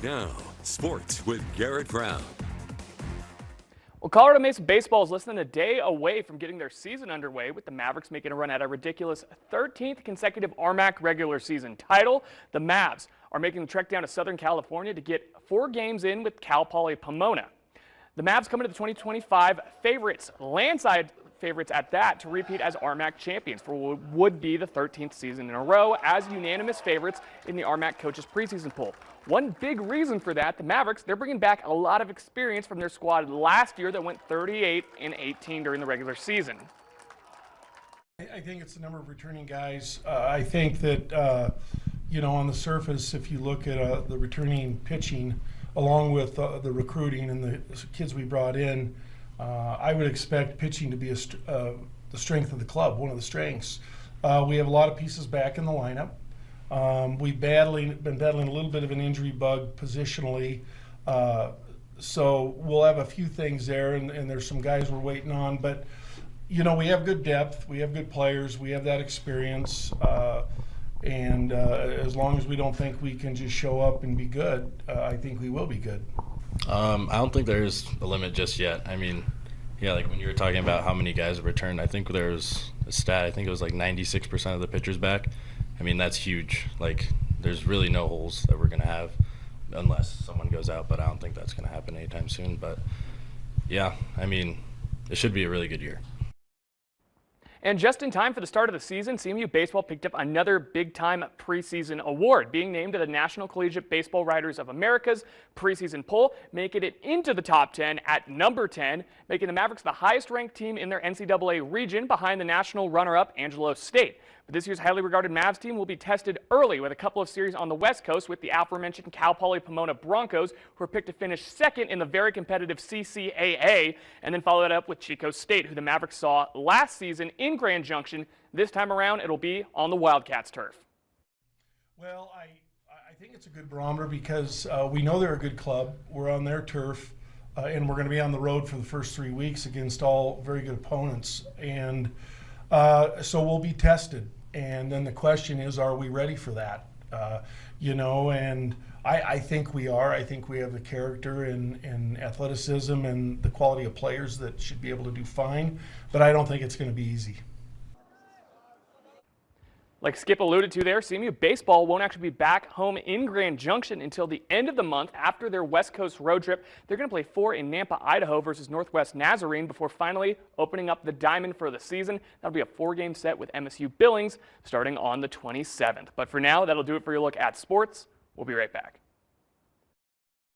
Now, sports with Garrett Brown. Well, Colorado Mesa Baseball is less than a day away from getting their season underway, with the Mavericks making a run at a ridiculous 13th consecutive RMAC regular season title. The Mavs are making the trek down to Southern California to get 4 games in with Cal Poly Pomona. The Mavs come into the 2025 favorites, landslide favorites at that, to repeat as RMAC champions for what would be the 13th season in a row as unanimous favorites in the RMAC coaches preseason poll. One big reason for that, the Mavericks, they're bringing back a lot of experience from their squad last year that went 38-18 during the regular season. I think it's the number of returning guys. I think that, on the surface, if you look at the returning pitching, along with the recruiting and the kids we brought in, I would expect pitching to be the strength of the club, one of the strengths. We have a lot of pieces back in the lineup. We've been battling a little bit of an injury bug positionally, so we'll have a few things there, and there's some guys we're waiting on. But, we have good depth, we have good players, we have that experience, and as long as we don't think we can just show up and be good, I think we will be good. I don't think there's a limit just yet. I mean, like when you were talking about how many guys have returned, I think there's a stat, I think it was like 96% of the pitchers back. I mean, that's huge. Like, there's really no holes that we're going to have unless someone goes out, but I don't think that's going to happen anytime soon. But, yeah, I mean, it should be a really good year. And just in time for the start of the season, CMU Baseball picked up another big-time preseason award, being named to the National Collegiate Baseball Writers of America's preseason poll, making it into the top 10 at number 10, making the Mavericks the highest-ranked team in their NCAA region behind the national runner-up Angelo State. But this year's highly regarded Mavs team will be tested early with a couple of series on the West Coast with the aforementioned Cal Poly Pomona Broncos, who are picked to finish second in the very competitive CCAA, and then follow that up with Chico State, who the Mavericks saw last season in Grand Junction. This time around, it'll be on the Wildcats turf. Well, I think it's a good barometer because we know they're a good club. We're on their turf, and we're going to be on the road for the first 3 weeks against all very good opponents. And so we'll be tested. And then the question is, are we ready for that? And I think we are. I think we have the character and athleticism and the quality of players that should be able to do fine. But I don't think it's going to be easy. Like Skip alluded to there, CMU Baseball won't actually be back home in Grand Junction until the end of the month after their West Coast road trip. They're going to play 4 in Nampa, Idaho versus Northwest Nazarene before finally opening up the diamond for the season. That'll be a 4-game set with MSU Billings starting on the 27th. But for now, that'll do it for your look at sports. We'll be right back.